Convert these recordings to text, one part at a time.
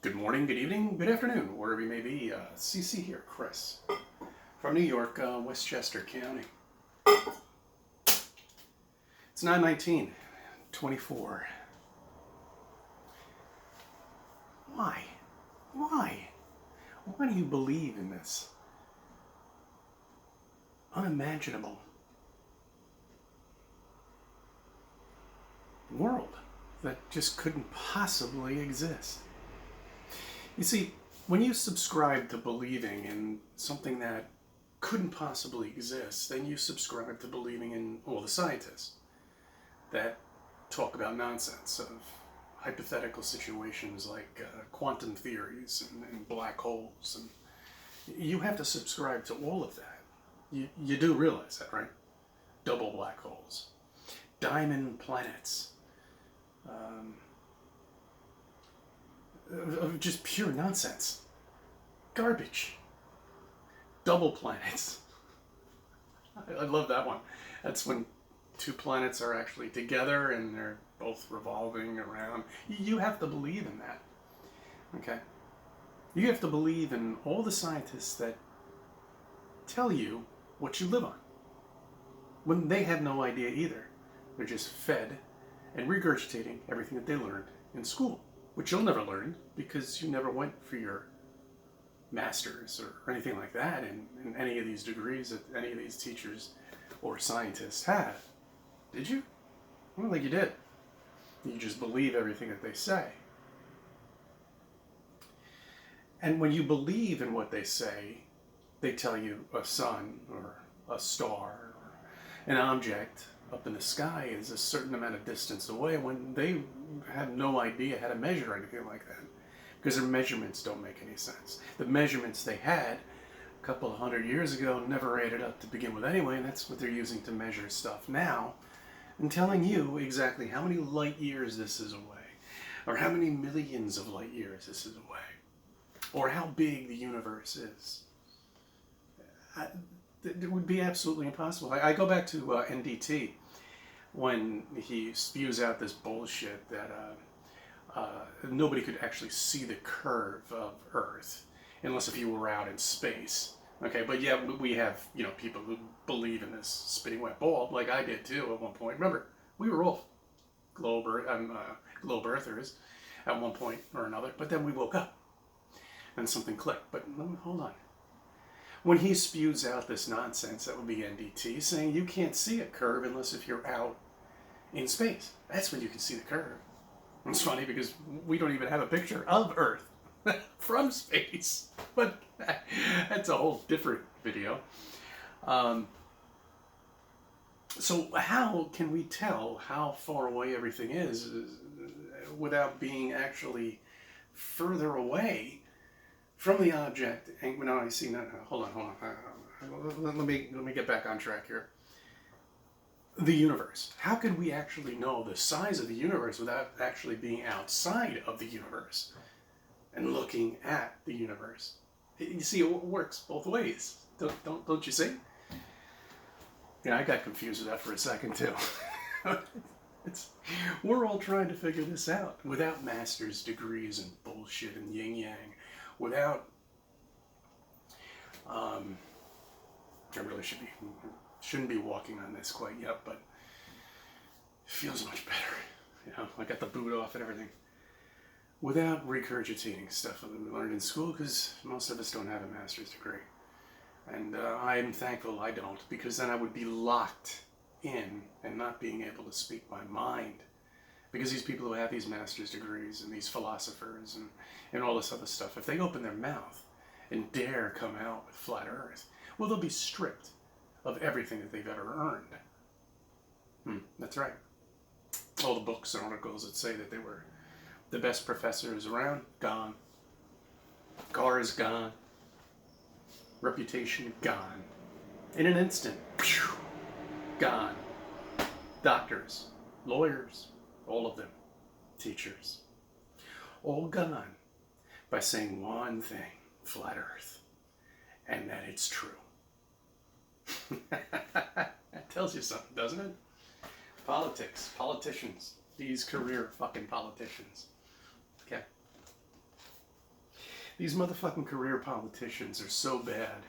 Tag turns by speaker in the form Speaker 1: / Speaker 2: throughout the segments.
Speaker 1: Good morning, good evening, good afternoon, wherever you may be. CC here, Chris, from New York, Westchester County. It's 9/19/24. Why? Why? Why do you believe in this unimaginable world that just couldn't possibly exist? You see, when you subscribe to believing in something that couldn't possibly exist, then you subscribe to believing in all the scientists that talk about nonsense of hypothetical situations like quantum theories and black holes. And you have to subscribe to all of that. You do realize that, right? Double black holes, diamond planets, of just pure nonsense. Garbage. Double planets. I love that one. That's when two planets are actually together and they're both revolving around. You have to believe in that. Okay? You have to believe in all the scientists that tell you what you live on, when they have no idea either. They're just fed and regurgitating everything that they learned in school, which you'll never learn because you never went for your masters or anything like that in any of these degrees that any of these teachers or scientists have. Did you? I don't think you did. You just believe everything that they say. And when you believe in what they say, they tell you a sun or a star or an object up in the sky is a certain amount of distance away when they have no idea how to measure anything like that, because their measurements don't make any sense. The measurements they had a couple of hundred years ago never added up to begin with anyway, and that's what they're using to measure stuff now, and telling you exactly how many light years this is away, or how many millions of light years this is away, or how big the universe is. It would be absolutely impossible. I go back to NDT when he spews out this bullshit that nobody could actually see the curve of Earth unless if you were out in space. Okay, but yeah, we have people who believe in this spinning wet ball, like I did too at one point. Remember, we were all globe Earthers at one point or another, but then we woke up and something clicked. But hold on. When he spews out this nonsense, that would be NDT, saying you can't see a curve unless if you're out in space. That's when you can see the curve. It's funny because we don't even have a picture of Earth from space, but that's a whole different video. So how can we tell how far away everything is without being actually further away from the object? And no, I see. No, hold on. Let me get back on track here. The universe. How could we actually know the size of the universe without actually being outside of the universe and looking at the universe? You see, it works both ways. Don't you see? Yeah, I got confused with that for a second too. We're all trying to figure this out without master's degrees and bullshit and yin yang. Without, I really shouldn't be walking on this quite yet, but it feels much better. I got the boot off and everything. Without regurgitating stuff that we learned in school, because most of us don't have a master's degree. And I'm thankful I don't, because then I would be locked in and not being able to speak my mind. Because these people who have these master's degrees and these philosophers and all this other stuff, if they open their mouth and dare come out with flat earth, well, they'll be stripped of everything that they've ever earned. That's right. All the books and articles that say that they were the best professors around, gone. Cars, gone. Reputation, gone. In an instant, gone. Doctors, lawyers, all of them, teachers, all gone by saying one thing, flat earth, and that it's true. That tells you something, doesn't it? Politics, politicians, these career fucking politicians. Okay. These motherfucking career politicians are so bad.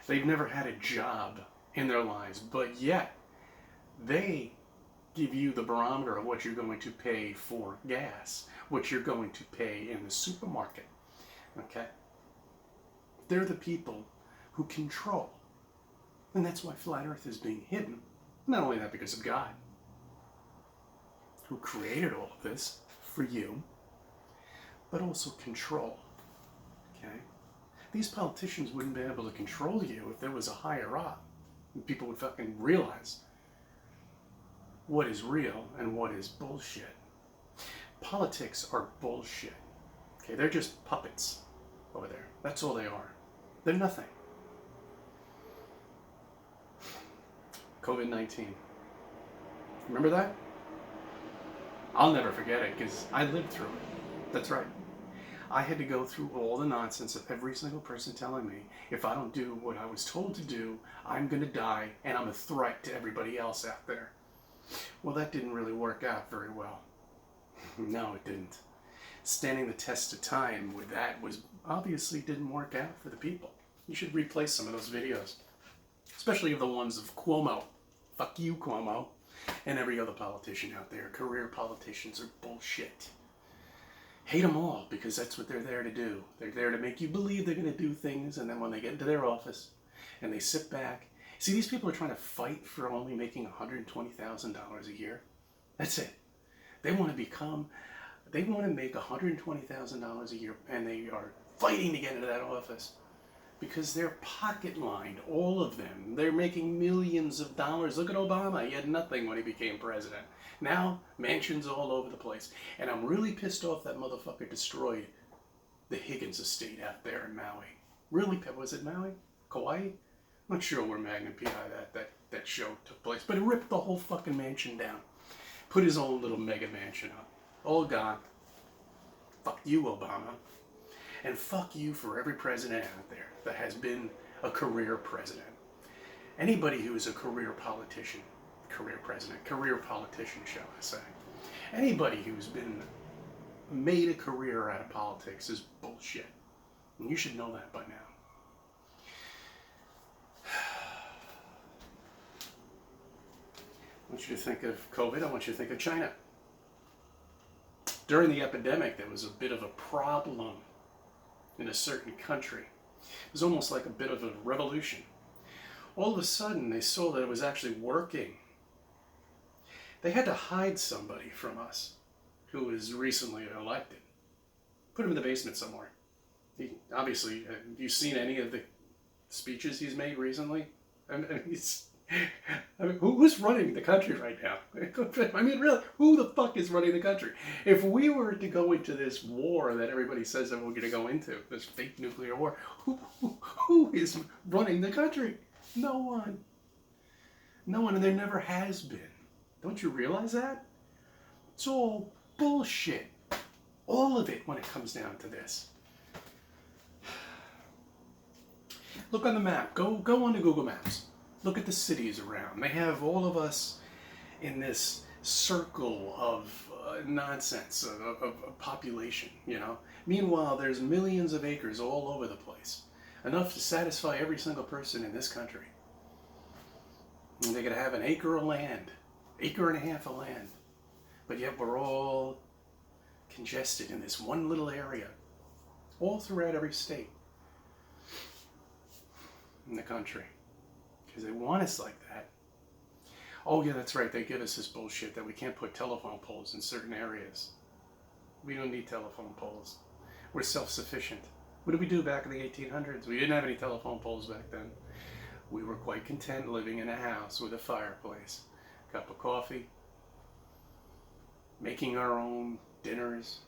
Speaker 1: They've never had a job in their lives, but yet they give you the barometer of what you're going to pay for gas, what you're going to pay in the supermarket. Okay? They're the people who control. And that's why Flat Earth is being hidden. Not only that, because of God, who created all of this for you, but also control. Okay? These politicians wouldn't be able to control you if there was a higher up. People would fucking realize what is real and what is bullshit. Politics are bullshit. Okay, they're just puppets over there. That's all they are. They're nothing. COVID-19. Remember that? I'll never forget it because I lived through it. That's right. I had to go through all the nonsense of every single person telling me if I don't do what I was told to do, I'm going to die and I'm a threat to everybody else out there. Well, that didn't really work out very well. No, it didn't. Standing the test of time with that was obviously didn't work out for the people. You should replay some of those videos, especially the ones of Cuomo. Fuck you, Cuomo, and every other politician out there. Career politicians are bullshit. Hate them all because that's what they're there to do. They're there to make you believe they're going to do things, and then when they get into their office and they sit back. See, these people are trying to fight for only making $120,000 a year. That's it. They want to make $120,000 a year, and they are fighting to get into that office because they're pocket lined, all of them. They're making millions of dollars. Look at Obama. He had nothing when he became president. Now, mansions all over the place. And I'm really pissed off that motherfucker destroyed the Higgins estate out there in Maui. Really, was it Maui? Kauai? I'm not sure where Magnum P.I. that show took place, but he ripped the whole fucking mansion down. Put his own little mega mansion up. All gone. Fuck you, Obama. And fuck you for every president out there that has been a career president. Anybody who is a career politician, career politician, shall I say. Anybody who's been made a career out of politics is bullshit. And you should know that by now. I want you to think of COVID. I want you to think of China. During the epidemic, there was a bit of a problem in a certain country. It was almost like a bit of a revolution. All of a sudden, they saw that it was actually working. They had to hide somebody from us who was recently elected. Put him in the basement somewhere. Obviously, have you seen any of the speeches he's made recently? Who's running the country right now? I mean, really, who the fuck is running the country? If we were to go into this war that everybody says that we're going to go into, this fake nuclear war, who is running the country? No one. No one, and there never has been. Don't you realize that? It's all bullshit. All of it when it comes down to this. Look on the map. Go onto Google Maps. Look at the cities around. They have all of us in this circle of nonsense, of population, you know. Meanwhile, there's millions of acres all over the place. Enough to satisfy every single person in this country. And they're going to have an acre of land, acre and a half of land. But yet we're all congested in this one little area, all throughout every state in the country. Because they want us like that. Oh yeah, that's right, they give us this bullshit that we can't put telephone poles in certain areas. We don't need telephone poles. We're self-sufficient. What did we do back in the 1800s? We didn't have any telephone poles back then. We were quite content living in a house with a fireplace, a cup of coffee, making our own dinners.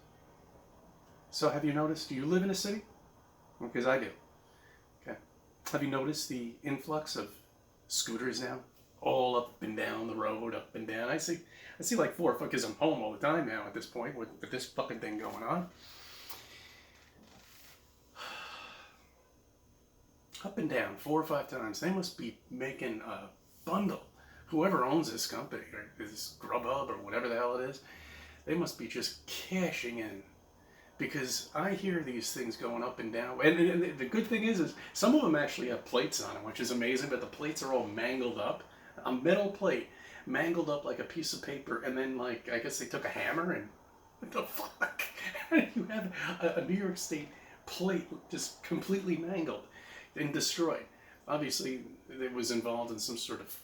Speaker 1: So have you noticed, do you live in a city? Because I do. Okay. Have you noticed the influx of scooters now? All up and down the road, up and down. I see like 4 because I'm home all the time now at this point with this fucking thing going on. Up and down 4 or 5 times. They must be making a bundle. Whoever owns this company, or this Grubhub or whatever the hell it is, they must be just cashing in because I hear these things going up and down. And the good thing is some of them actually have plates on them, which is amazing. But the plates are all mangled up, a metal plate mangled up like a piece of paper, and then like I guess they took a hammer and what the fuck? You have a New York State plate just completely mangled and destroyed. Obviously, it was involved in some sort of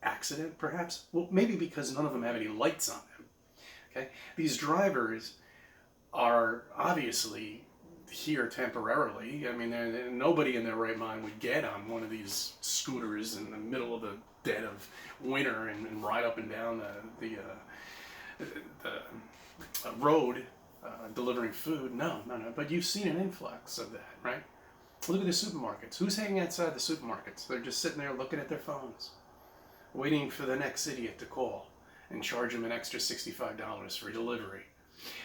Speaker 1: accident, perhaps. Well, maybe because none of them have any lights on them. Okay, these drivers are obviously here temporarily. I mean, nobody in their right mind would get on one of these scooters in the middle of the dead of winter and ride up and down the road delivering food. No, no, no. But you've seen an influx of that, right? Look at the supermarkets. Who's hanging outside the supermarkets? They're just sitting there looking at their phones, waiting for the next idiot to call and charge them an extra $65 for delivery.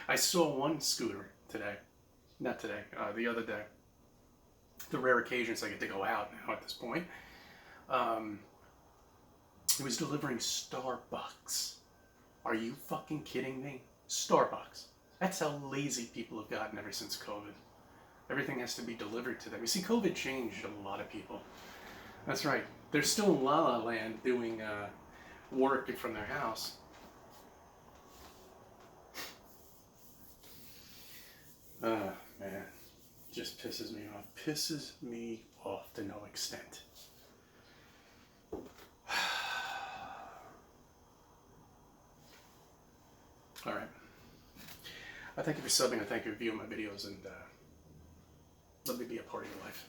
Speaker 1: I saw one scooter today, not today, the other day. The rare occasions I get to go out now at this point. It was delivering Starbucks. Are you fucking kidding me? Starbucks. That's how lazy people have gotten ever since COVID. Everything has to be delivered to them. You see, COVID changed a lot of people. That's right. They're still in La La Land doing work from their house. Oh, man. Just pisses me off. Pisses me off to no extent. All right. I thank you for subbing. I thank you for viewing my videos, and let me be a part of your life.